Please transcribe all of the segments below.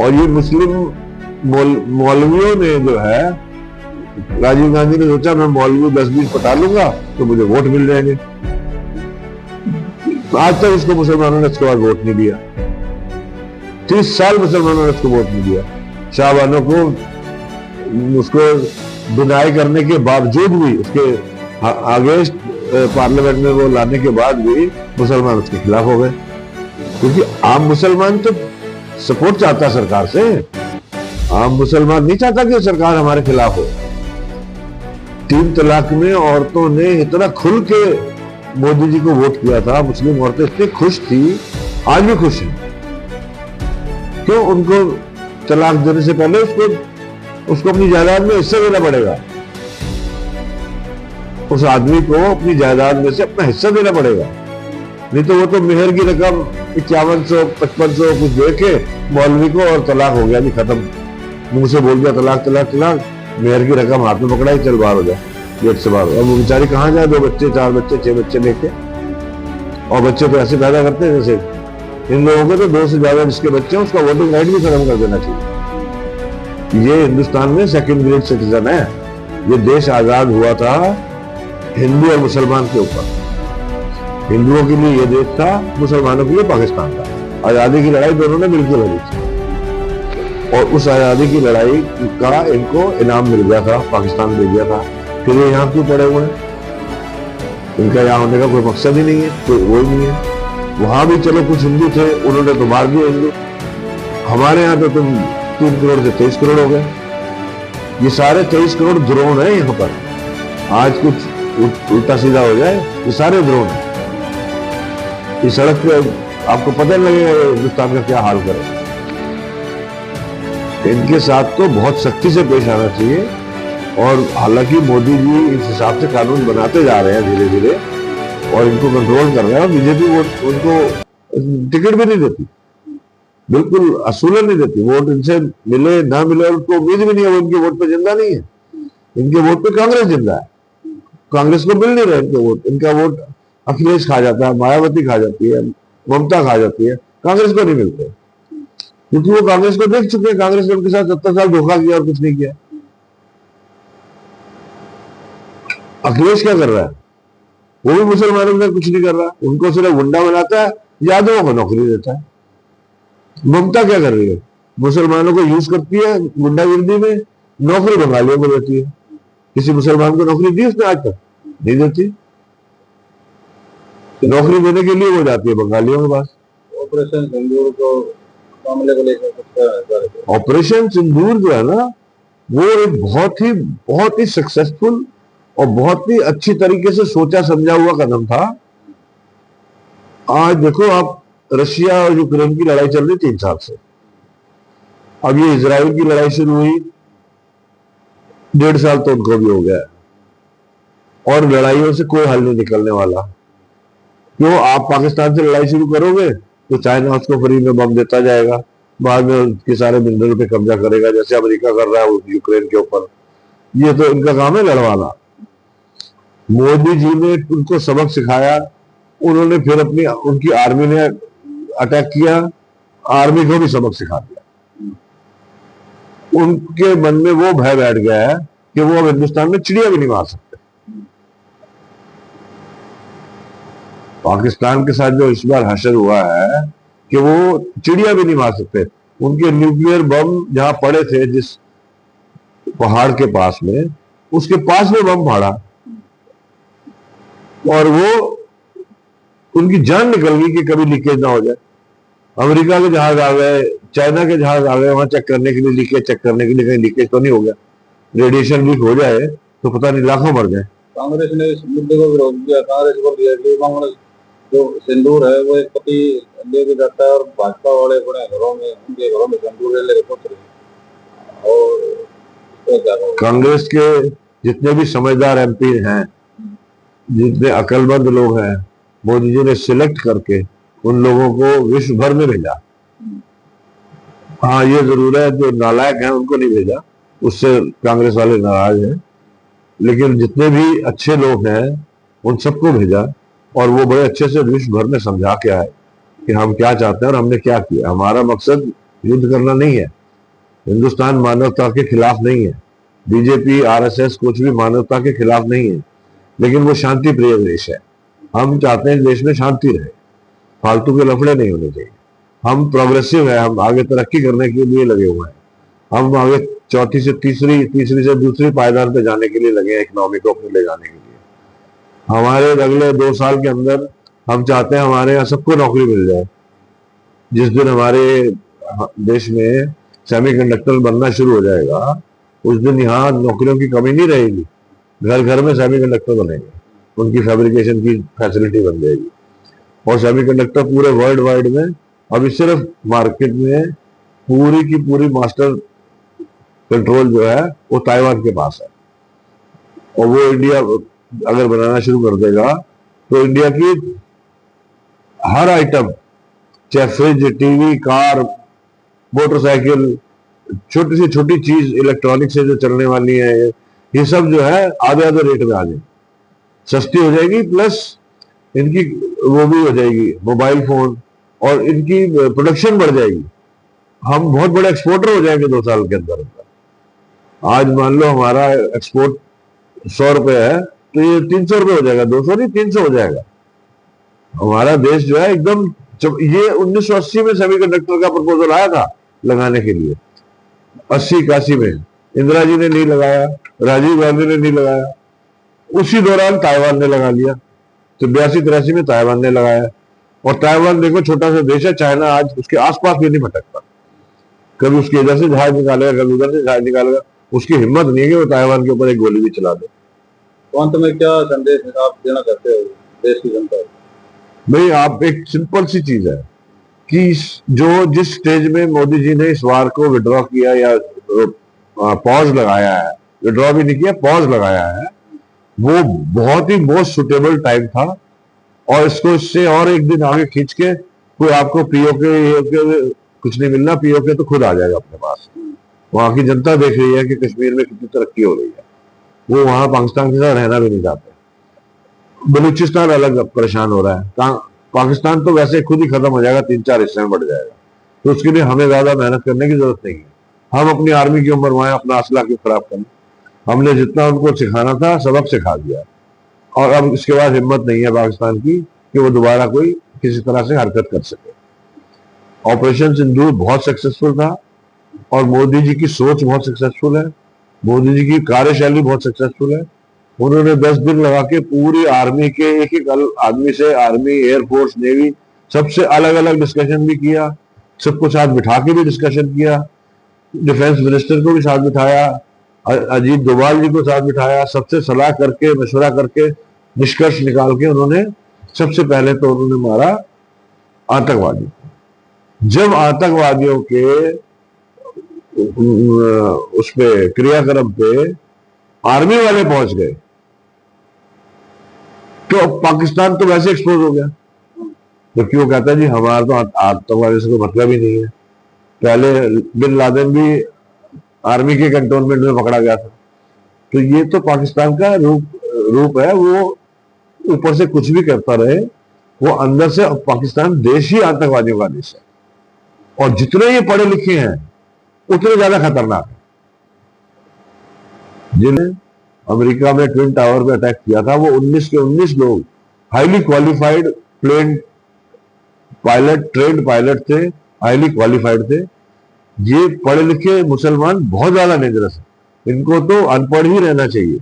और ये मुस्लिम मौलवियों ने जो है, राजीव गांधी ने सोचा मैं मौलवी 10-20 पटा लूंगा तो मुझे वोट मिल जाएंगे। तो आज तक उसको मुसलमानों ने उसके बाद वोट नहीं दिया। 30 साल मुसलमानों ने उसको वोट नहीं दिया। शाहबानों को उसको डिनाई करने के बावजूद भी, उसके आगे पार्लियामेंट में वो लाने के बाद भी मुसलमान उसके खिलाफ हो गए, क्योंकि आम मुसलमान तो सपोर्ट चाहता सरकार से। आम मुसलमान नहीं चाहता कि सरकार हमारे खिलाफ हो। 3 तलाक में औरतों ने इतना खुल के मोदी जी को वोट किया था, मुस्लिम औरतें इतनी खुश थी, आज भी खुश हैं। क्यों? उनको तलाक देने से पहले उसको अपनी जायदाद में हिस्सा देना पड़ेगा। उस आदमी को अपनी जायदाद में से अपना हिस्सा देना पड़ेगा, नहीं तो वो तो मेहर की रकम 5100-5500 कुछ दे के मौलवी को और तलाक हो गया जी, खत्म। मुंह से बोल दिया तलाक तलाक तलाक, मेहर की रकम हाथ में पकड़ाई, चल बाहर हो जाए, गेट से बाहर। और वो बेचारी कहाँ जाए? 2 बच्चे, 4 बच्चे, 6 बच्चे लेके। और बच्चे तो ऐसे पैदा करते हैं जैसे इन लोगों को तो 2 से ज्यादा जिसके बच्चे हैं उसका वोटिंग राइट भी खत्म कर देना चाहिए। ये हिंदुस्तान में सेकंड ग्रेड सिटीजन है। ये देश आजाद हुआ था हिंदू और मुसलमान के ऊपर। हिंदुओं के लिए ये देश था, मुसलमानों के लिए पाकिस्तान था। आजादी की लड़ाई दोनों ने मिलकर लड़ी थी, और उस आजादी की लड़ाई का इनको इनाम मिल गया था, पाकिस्तान दे दिया था। फिर ये यहाँ क्यों पड़े हुए हैं? इनका यहाँ होने का कोई मकसद ही नहीं है, कोई वो ही नहीं है। वहां भी चलो कुछ हिंदू थे, उन्होंने तो मार दिए हिंदू। हमारे यहाँ तो तुम 3 करोड़ से 23 करोड़ हो गए। ये सारे 23 करोड़ ड्रोन है यहाँ पर। आज कुछ उल्टा सीधा हो जाए, ये सारे ड्रोन है। इस सड़क पे आपको पता नहीं लगेगा हिंदुस्तान का क्या हाल करे। इनके साथ तो बहुत सख्ती से पेश आना चाहिए। और हालांकि मोदी जी इस हिसाब से कानून बनाते जा रहे हैं धीरे धीरे, और इनको कंट्रोल कर रहे हैं। बीजेपी वोट उनको टिकट भी नहीं देती, बिल्कुल असूलन नहीं देती। वोट इनसे मिले ना मिले उनको उम्मीद भी नहीं है, वो इनके वोट पे जिंदा नहीं है। इनके वोट पे कांग्रेस जिंदा है। कांग्रेस को मिल नहीं रहा इनके वोट। इनका वोट अखिलेश खा जाता है, मायावती खा जाती है, ममता खा जाती है, कांग्रेस को नहीं मिलते, क्योंकि वो कांग्रेस को देख चुके हैं। कांग्रेस ने उनके साथ 70 साल धोखा किया और कुछ नहीं किया। अखिलेश क्या कर रहा है? वो भी मुसलमानों का कुछ नहीं कर रहा, उनको सिर्फ गुंडा बनाता है, यादवों को नौकरी देता है। ममता क्या कर रही है? मुसलमानों को यूज करती है गुंडागिर्दी में, नौकरी बंगालियों को देती है। किसी मुसलमान को नौकरी दी उसने आज तक? नहीं देती। नौकरी देने के लिए वो जाती है बंगालियों के पास। ऑपरेशन सिंदूर को मामले को लेकर ऑपरेशन सिंदूर जो है ना, वो एक बहुत ही सक्सेसफुल और बहुत ही अच्छी तरीके से सोचा समझा हुआ कदम था। आज देखो आप, रशिया और यूक्रेन की लड़ाई चल रही 3 साल से। अब ये इजराइल की लड़ाई शुरू हुई, 1.5 साल तो उनको भी हो गया, और लड़ाइयों से कोई हल नहीं निकलने वाला। क्यों? आप पाकिस्तान से लड़ाई शुरू करोगे तो चाइना उसको फ्री में बम देता जाएगा, बाद में उसके सारे मिनरल पे कब्जा करेगा, जैसे अमेरिका कर रहा है यूक्रेन के ऊपर। ये तो इनका काम है लड़वाना। मोदी जी ने उनको सबक सिखाया, उन्होंने फिर उनकी आर्मी ने अटैक किया, आर्मी को भी सबक सिखा दिया। उनके मन में वो भय बैठ गया है कि वो अब हिंदुस्तान में चिड़िया भी नहीं मार सकते। पाकिस्तान के साथ जो इस बार हशर हुआ है कि वो चिड़िया भी नहीं मार सकते। उनके न्यूक्लियर बम जहां पड़े थे, जिस पहाड़ के पास में, उसके पास में बम फाड़ा और वो उनकी जान निकल गई कि कभी लीकेज ना हो जाए। अमेरिका के जहाज आ गए, चाइना के जहाज आ गए वहां चेक करने के लिए, लीकेज चेक करने के लिए, कहीं लीकेज तो नहीं हो गया। रेडिएशन लीक हो जाए तो पता नहीं लाखों मर जाए। कांग्रेस ने इस मुद्दे को विरोध किया। कांग्रेस को दिया जो सिंदूर है वो एक पति लेके जाता है, और भाजपा वाले अपने घरों में, उनके घरों में सिंदूर लेके पहुंच रहे। और कांग्रेस के जितने भी समझदार एमपी हैं, जितने अकलमंद लोग हैं, मोदी जी ने सिलेक्ट करके उन लोगों को विश्व भर में भेजा। हाँ, ये जरूर है जो नालायक हैं उनको नहीं भेजा, उससे कांग्रेस वाले नाराज हैं। लेकिन जितने भी अच्छे लोग हैं उन सबको भेजा, और वो बड़े अच्छे से विश्व भर में समझा के आए कि हम क्या चाहते हैं और हमने क्या किया। हमारा मकसद युद्ध करना नहीं है। हिंदुस्तान मानवता के खिलाफ नहीं है, बीजेपी आरएसएस कुछ भी मानवता के खिलाफ नहीं है, लेकिन वो शांति प्रिय देश है। हम चाहते हैं देश में शांति रहे, फालतू के लफड़े नहीं होने चाहिए। हम प्रोग्रेसिव है, हम आगे तरक्की करने के लिए लगे हुए हैं। हम आगे चौथी से तीसरी, तीसरी से दूसरी पायदान पे जाने के लिए लगे हैं, इकोनॉमी को अपने ले जाने के लिए। हमारे अगले 2 साल के अंदर हम चाहते हैं हमारे यहाँ सबको नौकरी मिल जाए। जिस दिन हमारे देश में सेमीकंडक्टर बनना शुरू हो जाएगा, उस दिन यहाँ नौकरियों की कमी नहीं रहेगी। घर घर में सेमीकंडक्टर बनेंगे, उनकी फैब्रिकेशन की फैसिलिटी बन जाएगी। और सेमीकंडक्टर पूरे वर्ल्ड वाइड में अभी सिर्फ मार्केट में पूरी की पूरी मास्टर कंट्रोल जो है वो ताइवान के पास है। और वो इंडिया अगर बनाना शुरू कर देगा तो इंडिया की हर आइटम, चाहे फ्रिज, टीवी, कार, मोटरसाइकिल, छोटी से छोटी चीज इलेक्ट्रॉनिक से जो चलने वाली है, ये सब जो है आधे आधे रेट में आ जाए, सस्ती हो जाएगी। प्लस इनकी वो भी हो जाएगी मोबाइल फोन, और इनकी प्रोडक्शन बढ़ जाएगी। हम बहुत बड़े एक्सपोर्टर हो जाएंगे 2 साल के अंदर। आज मान लो हमारा एक्सपोर्ट 100 रुपए है, तो ये 300 रुपए हो जाएगा, 200 नहीं 300 हो जाएगा। हमारा देश जो है एकदम, ये 1980 में सेमीकंडक्टर का प्रपोजल आया था लगाने के लिए, 80-81 में इंदिरा जी ने नहीं लगाया, राजीव गांधी ने नहीं लगाया, उसी दौरान ताइवान ने लगा लिया। तो 82-83 में ताइवान ने लगाया। और ताइवान देखो छोटा सा देश है, चाइना आज उसके आसपास भी नहीं भटकता। कभी उसके इधर से जहाज निकालेगा, कभी उधर से जहाज निकालेगा, उसकी हिम्मत नहीं है कि वो ताइवान के ऊपर एक गोली भी चला दे। तो अंत में क्या संदेश आप देना चाहते हो देश की जनता को? भाई, आप एक सिंपल सी चीज है कि जो जिस स्टेज में मोदी जी ने इस वार को विड्रॉ किया या पॉज लगाया है, विड्रॉ भी नहीं किया, पॉज लगाया है, वो बहुत ही मोस्ट सुटेबल टाइम था। और इसको इससे और एक दिन आगे खींच के कोई आपको पीओके कुछ नहीं मिलना, पीओके तो खुद आ जाएगा अपने पास। वहां की जनता देख रही है कि कश्मीर में कितनी तरक्की हो रही है, वो वहां पाकिस्तान के साथ रहना भी नहीं चाहते। बलूचिस्तान अलग परेशान हो रहा है, पाकिस्तान तो वैसे खुद ही खत्म हो जाएगा, 3-4 हिस्से में बढ़ जाएगा। तो उसके लिए हमें ज्यादा मेहनत करने की जरूरत नहीं है। हम अपनी आर्मी की उम्र वहां अपना असला क्यों खराब करें? हमने जितना उनको सिखाना था सबक सिखा दिया, और अब इसके बाद हिम्मत नहीं है पाकिस्तान की कि वो दोबारा कोई किसी तरह से हरकत कर सके। ऑपरेशन सिंदूर बहुत सक्सेसफुल था, और मोदी जी की सोच बहुत सक्सेसफुल है, मोदी जी की कार्यशैली बहुत सक्सेसफुल है। उन्होंने 10 दिन लगा के पूरी आर्मी के एक एक आदमी से, आर्मी, एयरफोर्स, नेवी, सबसे अलग अलग डिस्कशन भी किया, सबको साथ बिठा के भी डिस्कशन किया, डिफेंस मिनिस्टर को भी साथ बिठाया, अजीत डोभाल जी को साथ बिठाया, सबसे सलाह करके, मशवरा करके, निष्कर्ष निकाल के उन्होंने सबसे पहले तो उन्होंने मारा आतंकवादी। जब आतंकवादियों के उस पे क्रियाक्रम पे आर्मी वाले पहुंच गए, तो पाकिस्तान तो वैसे एक्सपोज हो गया। तो क्यों कहता है जी हमारा तो आतंकवादी से कोई मतलब ही नहीं है। पहले बिन लादेन भी आर्मी के कंटोनमेंट में पकड़ा गया था। तो ये तो पाकिस्तान का रूप है, वो ऊपर से कुछ भी करता रहे, वो अंदर से पाकिस्तान देश ही आतंकवादियों का देश है। और जितने ये पढ़े लिखे हैं उतने ज्यादा खतरनाक है। जिन्हें अमेरिका में ट्विन टावर पे अटैक किया था, वो 19 के 19 लोग highly qualified plane pilot, trained pilot थे, हाईली क्वालिफाइड थे। ये पढ़े लिखे मुसलमान बहुत ज्यादा डेंजरस है, इनको तो अनपढ़ ही रहना चाहिए।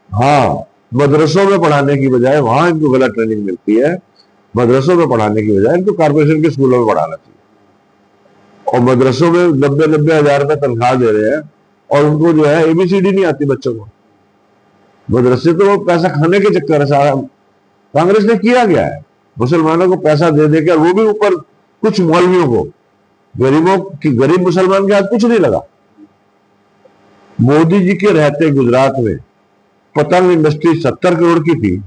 हाँ, मदरसों में पढ़ाने की बजाय वहां इनको गलत ट्रेनिंग मिलती है, मदरसों में पढ़ाने की बजाय इनको कॉर्पोरेशन के स्कूलों में पढ़ाना चाहिए। और मदरसों में 90-90 हजार रुपए तनख्वाह दे रहे हैं, और उनको जो है ABCD नहीं आती बच्चों को। मदरसे तो वो पैसा खाने के चक्कर है सारा। कांग्रेस ने किया गया है, मुसलमानों को पैसा दे देकर, वो भी ऊपर कुछ मौलवियों को, गरीबों की, गरीब मुसलमान के हाथ कुछ नहीं लगा। मोदी जी के रहते गुजरात में पतंग इंडस्ट्री 70 करोड़ की थी,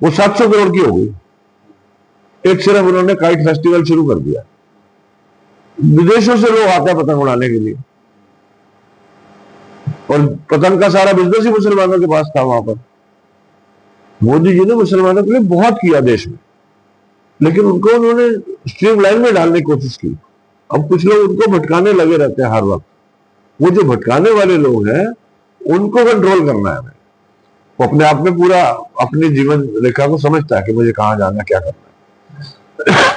वो 700 करोड़ की हो गई। एक सिर्फ उन्होंने काइट फेस्टिवल शुरू कर दिया, विदेशों से लोग आते हैं पतंग उड़ाने के लिए, और पतंग का सारा बिजनेस ही मुसलमानों के पास था वहां पर। मोदी जी ने मुसलमानों के लिए बहुत किया देश में, लेकिन उनको उन्होंने स्ट्रीमलाइन में डालने की कोशिश की। अब कुछ लोग उनको भटकाने लगे रहते हैं हर वक्त। वो जो भटकाने वाले लोग हैं उनको कंट्रोल करना है हमें। वो अपने आप में पूरा अपनी जीवन रेखा को समझता है कि मुझे कहाँ जाना, क्या करना है।